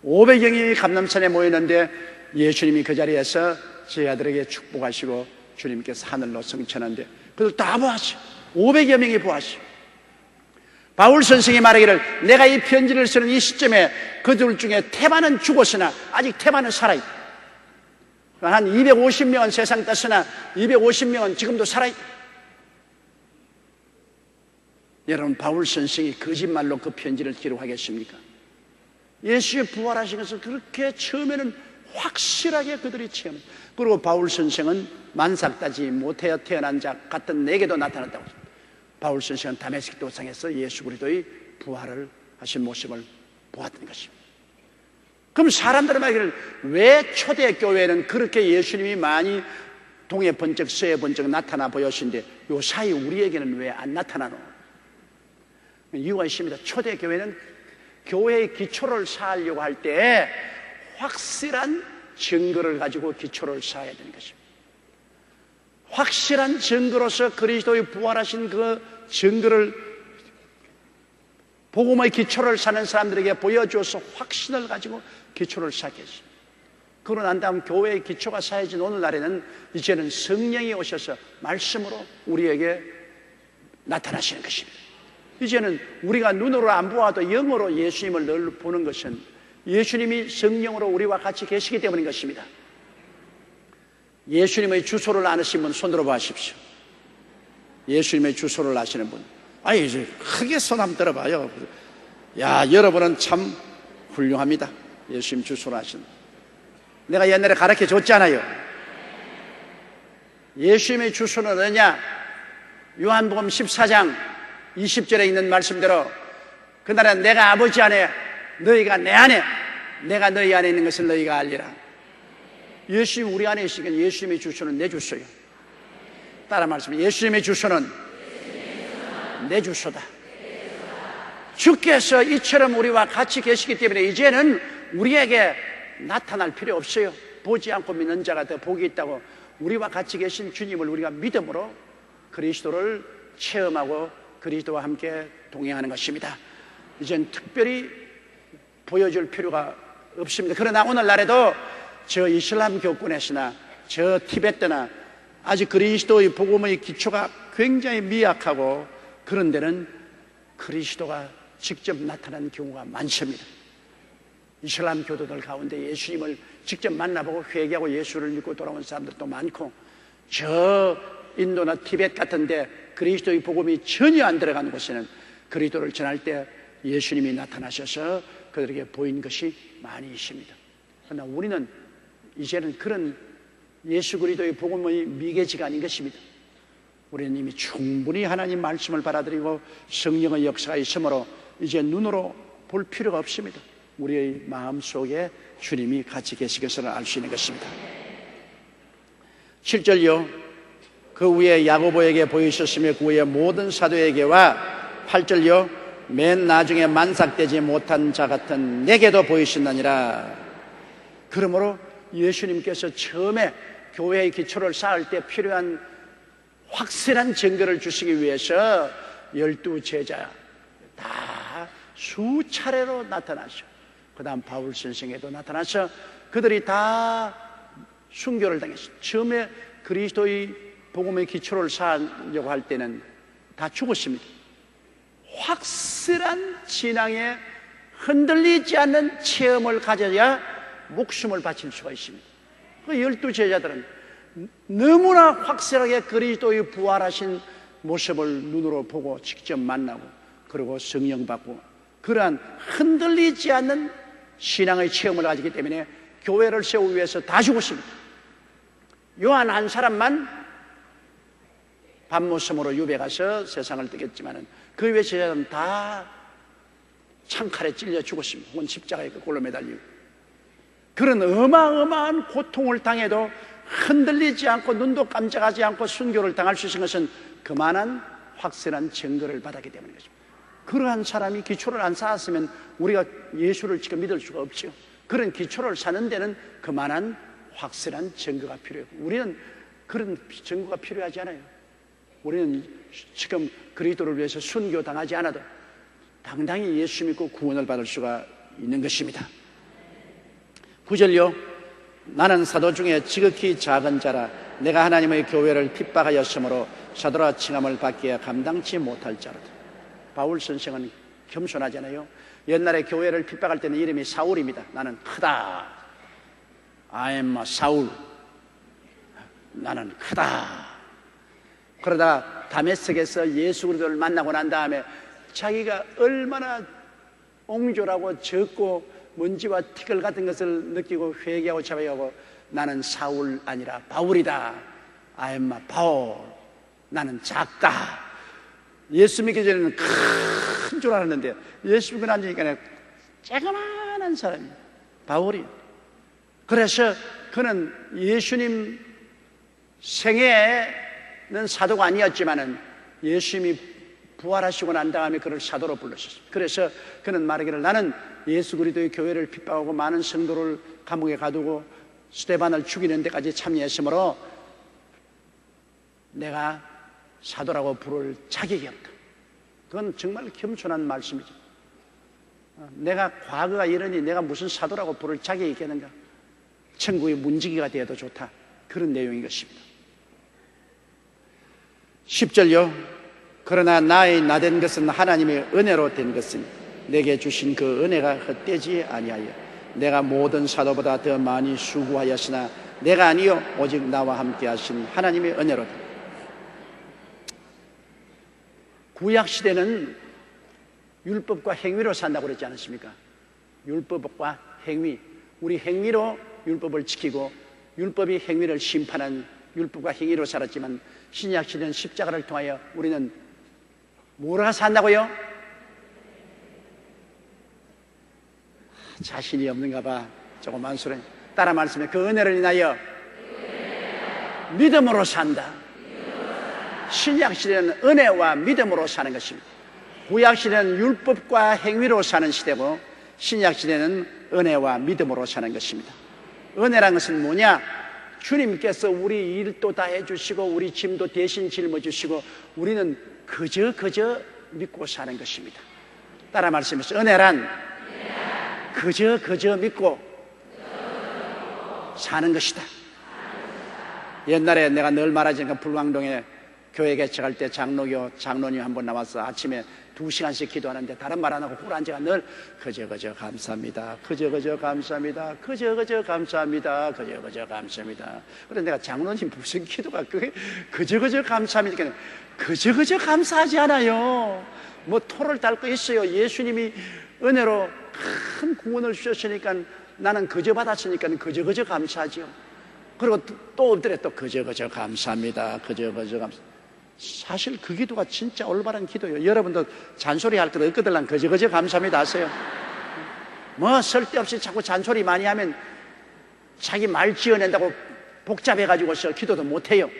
500여 명이 감람산에 모였는데 예수님이 그 자리에서 제자들에게 축복하시고 주님께서 하늘로 승천한데 그들 다 보았어요. 500여 명이 보았어요. 바울 선생이 말하기를 내가 이 편지를 쓰는 이 시점에 그들 중에 태반은 죽었으나 아직 태반은 살아있다. 한 250명은 세상 떴으나 250명은 지금도 살아있다. 여러분, 바울 선생이 거짓말로 그 편지를 기록하겠습니까? 예수의 부활하신 것을 그렇게 처음에는 확실하게 그들이 체험했다. 그리고 바울 선생은 만삭다지 못하여 태어난 자 같은 내게도 나타났다고 했습니다. 바울 선생은 다메섹 도상에서 예수 그리스도의 부활을 하신 모습을 보았던 것입니다. 그럼 사람들은 말하기를 왜 초대교회는 그렇게 예수님이 많이 동해 번쩍 서해 번쩍 나타나 보였는데 요 사이 우리에게는 왜 안 나타나노? 이유가 있습니다. 초대교회는 교회의 기초를 쌓으려고 할 때 확실한 증거를 가지고 기초를 쌓아야 되는 것입니다. 확실한 증거로서 그리스도의 부활하신 그 증거를 복음의 기초를 사는 사람들에게 보여줘서 확신을 가지고 기초를 쌓겠습니다. 그러고 난 다음 교회의 기초가 쌓여진 오늘날에는 이제는 성령이 오셔서 말씀으로 우리에게 나타나시는 것입니다. 이제는 우리가 눈으로 안 보아도 영으로 예수님을 늘 보는 것은 예수님이 성령으로 우리와 같이 계시기 때문인 것입니다. 예수님의 주소를 아시는 분 손들어 보십시오. 예수님의 주소를 아시는 분. 아니, 이제 크게 손 한번 들어봐요. 야, 여러분은 참 훌륭합니다. 예수님 주소를 아시는 분. 내가 옛날에 가르쳐 줬잖아요. 예수님의 주소는 어디냐? 요한복음 14장 20절에 있는 말씀대로 그날은 내가 아버지 안에 너희가 내 안에 내가 너희 안에 있는 것을 너희가 알리라. 예수님 우리 안에 있으니까 예수님의 주소는 내 주소요. 따라 말씀해. 예수님의 주소는 내 주소다. 주께서 이처럼 우리와 같이 계시기 때문에 이제는 우리에게 나타날 필요 없어요. 보지 않고 믿는 자가 더 복이 있다고 우리와 같이 계신 주님을 우리가 믿음으로 그리스도를 체험하고 그리스도와 함께 동행하는 것입니다. 이젠 특별히 보여줄 필요가 없습니다. 그러나 오늘날에도 저 이슬람 교권에서나 저 티베트나 아직 그리스도의 복음의 기초가 굉장히 미약하고 그런 데는 그리스도가 직접 나타나는 경우가 많습니다. 이슬람 교도들 가운데 예수님을 직접 만나보고 회개하고 예수를 믿고 돌아온 사람들도 많고 저 인도나 티베트 같은 데 그리스도의 복음이 전혀 안 들어가는 곳에는 그리스도를 전할 때 예수님이 나타나셔서 그들에게 보인 것이 많이 있습니다. 그러나 우리는 이제는 그런 예수 그리스도의 복음의 미개지가 아닌 것입니다. 우리는 이미 충분히 하나님 말씀을 받아들이고 성령의 역사가 있으므로 이제 눈으로 볼 필요가 없습니다. 우리의 마음속에 주님이 같이 계신 것을 알 수 있는 것입니다. 7절요. 그 위에 야고보에게 보이셨으며 그 위에 모든 사도에게와 8절요. 맨 나중에 만삭되지 못한 자 같은 내게도 보이신다니라. 그러므로 예수님께서 처음에 교회의 기초를 쌓을 때 필요한 확실한 증거를 주시기 위해서 12제자 다 수차례로 나타나셔. 그 다음 바울 선생에도 나타나서 그들이 다 순교를 당했어. 처음에 그리스도의 복음의 기초를 쌓으려고 할 때는 다 죽었습니다. 확실한 신앙에 흔들리지 않는 체험을 가져야 목숨을 바칠 수가 있습니다. 그 12제자들은 너무나 확실하게 그리스도의 부활하신 모습을 눈으로 보고 직접 만나고 그리고 성령 받고 그러한 흔들리지 않는 신앙의 체험을 가지기 때문에 교회를 세우기 위해서 다 죽었습니다. 요한 한 사람만 밤모섬으로 유배 가서 세상을 떠겼지만 그 외 제자들은 다 창칼에 찔려 죽었습니다. 혹은 십자가에 꼴로 매달리고 그런 어마어마한 고통을 당해도 흔들리지 않고 눈도 깜짝하지 않고 순교를 당할 수 있는 것은 그만한 확실한 증거를 받았기 때문인 것입니다. 그러한 사람이 기초를 안 쌓았으면 우리가 예수를 지금 믿을 수가 없죠. 그런 기초를 쌓는 데는 그만한 확실한 증거가 필요해요. 우리는 그런 증거가 필요하지 않아요. 우리는 지금 그리스도를 위해서 순교당하지 않아도 당당히 예수 믿고 구원을 받을 수가 있는 것입니다. 9절요. 나는 사도 중에 지극히 작은 자라 내가 하나님의 교회를 핍박하였으므로 사도라 칭함을 받기에 감당치 못할 자로다. 바울 선생은 겸손하잖아요. 옛날에 교회를 핍박할 때는 이름이 사울입니다. 나는 크다. I am 사울. 나는 크다. 그러다가 다메섹에서 예수 그리스도를 만나고 난 다음에 자기가 얼마나 옹졸하고 적고 먼지와 티끌 같은 것을 느끼고 회개하고 자백하고 나는 사울 아니라 바울이다. I am 바울. 나는 작다. 예수 믿기 전에는 큰 줄 알았는데 예수 믿고 나니까 조그만한 사람이에요. 바울이. 그래서 그는 예수님 생애는 사도가 아니었지만은 예수님이 부활하시고 난 다음에 그를 사도로 불렀었습니다. 그래서 그는 말하기를 나는 예수 그리스도의 교회를 핍박하고 많은 성도를 감옥에 가두고 스데반을 죽이는 데까지 참여했으므로 내가 사도라고 부를 자격이 없다. 그건 정말 겸손한 말씀이죠. 내가 과거가 이러니 내가 무슨 사도라고 부를 자격이 있겠는가. 천국의 문지기가 되어도 좋다. 그런 내용인 것입니다. 10절요. 그러나 나의 나된 것은 하나님의 은혜로 된 것이니 내게 주신 그 은혜가 헛되지 아니하여 내가 모든 사도보다 더 많이 수고하였으나 내가 아니요 오직 나와 함께 하신 하나님의 은혜로다. 구약시대는 율법과 행위로 산다고 그랬지 않습니까? 율법과 행위. 우리 행위로 율법을 지키고 율법이 행위를 심판한 율법과 행위로 살았지만 신약시대는 십자가를 통하여 우리는 뭐라 산다고요? 자신이 없는가 봐. 조그만 소리 따라 말씀해. 그 은혜를 인하여 믿음으로 산다. 신약시대는 은혜와 믿음으로 사는 것입니다. 구약시대는 율법과 행위로 사는 시대고 신약시대는 은혜와 믿음으로 사는 것입니다. 은혜란 것은 뭐냐? 주님께서 우리 일도 다 해주시고 우리 짐도 대신 짊어주시고 우리는 그저 믿고 사는 것입니다. 따라 말씀해서 은혜란 그저 믿고 사는 것이다. 옛날에 내가 늘 말하지만 불광동에 교회 개척할 때 장로님 한 번 나와서 아침에 2시간씩 기도하는데 다른 말 안 하고 꿀안제가 늘 그저 감사합니다. 그저 감사합니다. 그저 감사합니다. 그저 감사합니다. 그래서 내가 장로님 무슨 기도가 그게 그저 감사합니다. 그저 감사하지 않아요. 뭐 토를 달 거 있어요. 예수님이 은혜로 큰 구원을 주셨으니까 나는 그저 받았으니까 그저 감사하죠. 그리고 또 엎드려 또 그저 감사합니다. 그저 감사. 사실 그 기도가 진짜 올바른 기도예요. 여러분도 잔소리 할 것 없거들랑 그저 감사합니다 하세요. 뭐 쓸데없이 자꾸 잔소리 많이 하면 자기 말 지어낸다고 복잡해가지고서 기도도 못해요.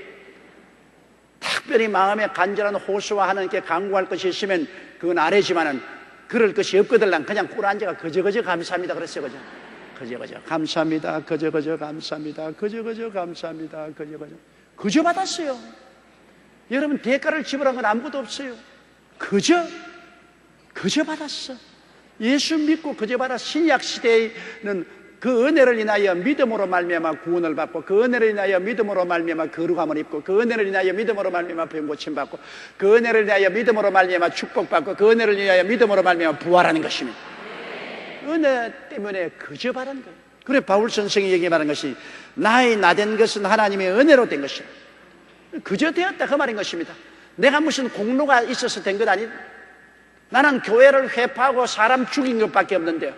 특별히 마음에 간절한 호소와 하나님께 간구할 것이 있으면 그건 아래지만은 그럴 것이 없거들랑 그냥 꿀안제가 그저 감사합니다 그랬어요. 그저 감사합니다. 그저 감사합니다. 그저 감사합니다. 그저 받았어요. 여러분, 대가를 지불한 건 아무것도 없어요. 그저 받았어. 예수 믿고 그저 받아. 신약 시대에는 그 은혜를 인하여 믿음으로 말미암아 구원을 받고, 그 은혜를 인하여 믿음으로 말미암아 거룩함을 입고, 그 은혜를 인하여 믿음으로 말미암아 병 고침 받고, 그 은혜를 인하여 믿음으로 말미암아 축복받고, 그 은혜를 인하여 믿음으로 말미암아 부활하는 것입니다. 은혜 때문에 그저 받은 거예요. 그래 바울 선생이 얘기 말한 것이 나의 나된 것은 하나님의 은혜로 된 것이라. 그저 되었다 그 말인 것입니다. 내가 무슨 공로가 있어서 된 것 아니다. 나는 교회를 회파하고 사람 죽인 것밖에 없는데요,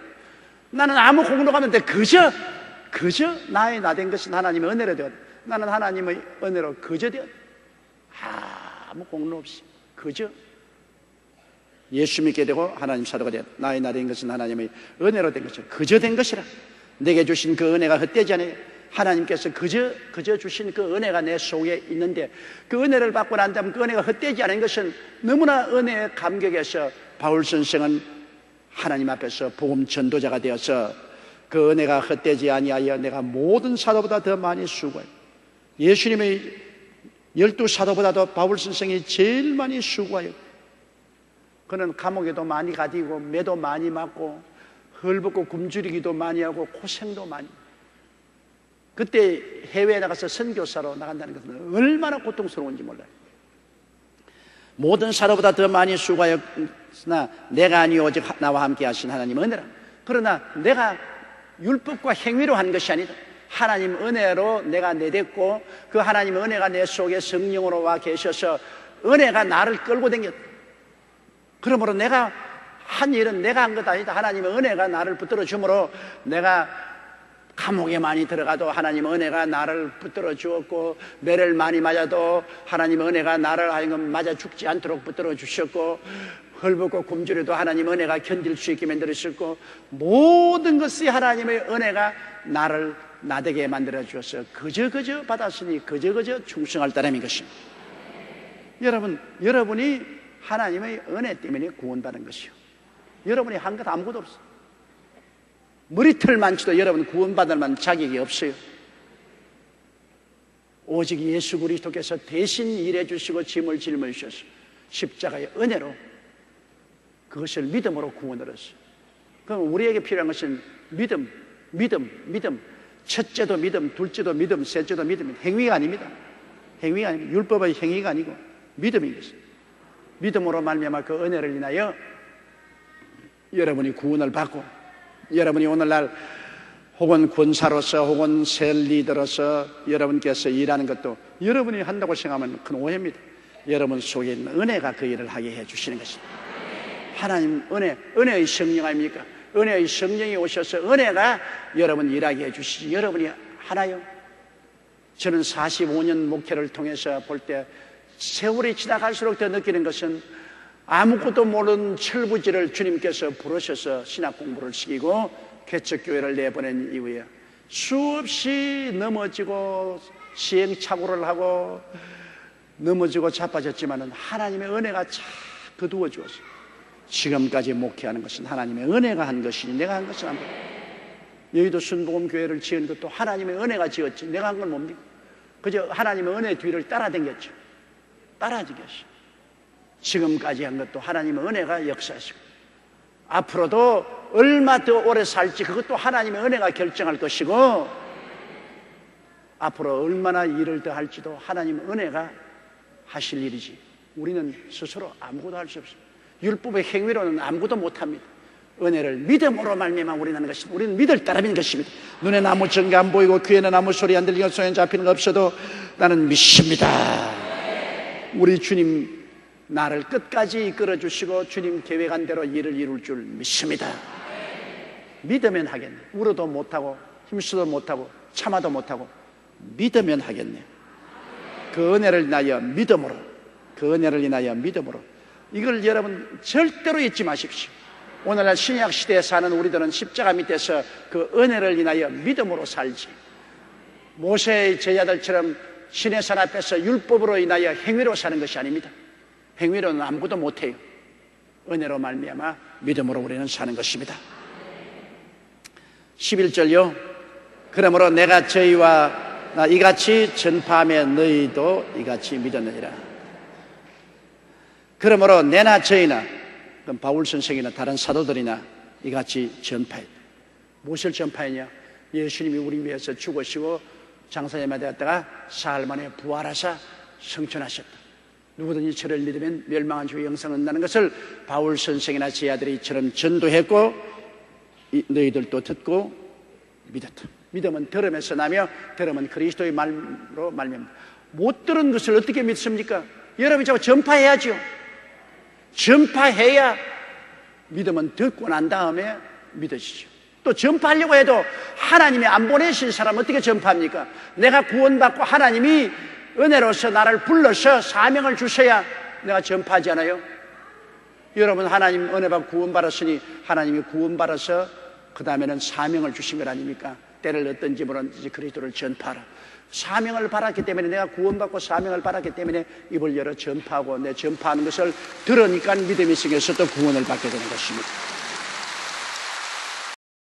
나는 아무 공로가 없는데 그저 나의 나된 것은 하나님의 은혜로 되었다. 나는 하나님의 은혜로 그저 되었다. 아무 공로 없이 그저 예수 믿게 되고 하나님 사도가 되었다. 나의 나된 것은 하나님의 은혜로 된 것이라. 그저 된 것이라. 내게 주신 그 은혜가 헛되지 않아요. 하나님께서 그저 주신 그 은혜가 내 속에 있는데, 그 은혜를 받고 난 다음 그 은혜가 헛되지 않은 것은 너무나 은혜에 감격해서 바울 선생은 하나님 앞에서 복음 전도자가 되어서 그 은혜가 헛되지 아니하여 내가 모든 사도보다 더 많이 수고해요. 예수님의 12사도보다도 바울 선생이 제일 많이 수고해요. 그는 감옥에도 많이 가디고 매도 많이 맞고 헐벗고 굶주리기도 많이 하고 고생도 많이. 그때 해외에 나가서 선교사로 나간다는 것은 얼마나 고통스러운지 몰라요. 모든 사도보다 더 많이 수고하였으나 내가 아니 오직 나와 함께 하신 하나님 은혜라. 그러나 내가 율법과 행위로 한 것이 아니다. 하나님 은혜로 내가 내댔고, 그 하나님 은혜가 내 속에 성령으로 와 계셔서 은혜가 나를 끌고 다녔다. 그러므로 내가 한 일은 내가 한 것 아니다. 하나님의 은혜가 나를 붙들어 주므로 내가 감옥에 많이 들어가도 하나님의 은혜가 나를 붙들어 주었고, 매를 많이 맞아도 하나님의 은혜가 나를 하여금 맞아 죽지 않도록 붙들어 주셨고, 헐벗고 굶주려도 하나님의 은혜가 견딜 수 있게 만들어주셨고, 모든 것이 하나님의 은혜가 나를 나되게 만들어 주었어요. 그저 받았으니 그저 충성할 따름인 것입니다. 여러분이 하나님의 은혜 때문에 구원받은 것이요, 여러분이 한 것 아무것도 없어요. 머리털 많지도 여러분 구원받을 만한 자격이 없어요. 오직 예수 그리스도께서 대신 일해 주시고 짐을 짊어지셔서 십자가의 은혜로 그것을 믿음으로 구원을 했어요. 그럼 우리에게 필요한 것은 믿음. 첫째도 믿음, 둘째도 믿음, 셋째도 믿음. 행위가 아닙니다. 율법의 행위가 아니고 믿음인 것입니다. 믿음으로 말미암아 그 은혜를 인하여 여러분이 구원을 받고, 여러분이 오늘날 혹은 권사로서 혹은 셀 리더로서 여러분께서 일하는 것도 여러분이 한다고 생각하면 큰 오해입니다. 여러분 속에 있는 은혜가 그 일을 하게 해주시는 것입니다. 하나님 은혜의 성령 아닙니까? 은혜의 성령이 오셔서 은혜가 여러분 일하게 해주시지. 여러분이 하나요? 저는 45년 목회를 통해서 볼 때 세월이 지나갈수록 더 느끼는 것은, 아무것도 모르는 철부지를 주님께서 부르셔서 신학 공부를 시키고 개척교회를 내보낸 이후에 수없이 넘어지고 시행착오를 하고 넘어지고 자빠졌지만은 하나님의 은혜가 자꾸 두어 주었어요. 지금까지 목회하는 것은 하나님의 은혜가 한 것이니 내가 한 것은 아닙니다. 여의도 순복음교회를 지은 것도 하나님의 은혜가 지었지 내가 한 건 뭡니까? 그저 하나님의 은혜 뒤를 따라다녔죠. 지금까지 한 것도 하나님의 은혜가 역사하시고, 앞으로도 얼마 더 오래 살지 그것도 하나님의 은혜가 결정할 것이고, 앞으로 얼마나 일을 더 할지도 하나님의 은혜가 하실 일이지 우리는 스스로 아무것도 할 수 없습니다. 율법의 행위로는 아무것도 못합니다. 은혜를 믿음으로 말미암아 우리는 하는 것입니다. 우리는 믿을 따름인 것입니다. 눈에는 아무 증거 안 보이고 귀에는 아무 소리 안 들리고 손에 잡히는 거 없어도 나는 믿습니다. 우리 주님 나를 끝까지 이끌어 주시고 주님 계획한 대로 일을 이룰 줄 믿습니다. 믿으면 하겠네. 울어도 못하고 힘써도 못하고 참아도 못하고 믿으면 하겠네. 그 은혜를 인하여 믿음으로, 이걸 여러분 절대로 잊지 마십시오. 오늘날 신약 시대에 사는 우리들은 십자가 밑에서 그 은혜를 인하여 믿음으로 살지, 모세의 제자들처럼 시내산 앞에서 율법으로 인하여 행위로 사는 것이 아닙니다. 행위로는 아무것도 못해요. 은혜로 말미암아 믿음으로 우리는 사는 것입니다. 11절요. 그러므로 내가 저희와 이같이 전파하며 너희도 이같이 믿었느니라. 그러므로 내나 저희나, 그럼 바울 선생이나 다른 사도들이나 이같이 전파했다. 무엇을 전파했냐? 예수님이 우리 위해서 죽으시고 장사님이 되었다가 사흘 만에 부활하사 성천하셨다. 누구든지 저를 믿으면 멸망한 주 영생을 얻는다는 것을 바울 선생이나 제 아들이 이처럼 전도했고 너희들도 듣고 믿었다. 믿음은 들음에서 나며 들음은 그리스도의 말로 말미암는다. 못 들은 것을 어떻게 믿습니까? 여러분이 자꾸 전파해야죠. 전파해야 믿음은 듣고 난 다음에 믿어지죠. 또 전파하려고 해도 하나님이 안 보내신 사람 어떻게 전파합니까? 내가 구원받고 하나님이 은혜로서 나를 불러서 사명을 주셔야 내가 전파하지 않아요? 여러분, 하나님 은혜 받고 구원받았으니 하나님이 구원받아서 그 다음에는 사명을 주신 것 아닙니까? 때를 어떤지 모르는지 그리스도를 전파하라. 사명을 받았기 때문에, 내가 구원받고 사명을 받았기 때문에 입을 열어 전파하고, 내 전파하는 것을 들으니까 믿음이 생겨서 또 구원을 받게 되는 것입니다.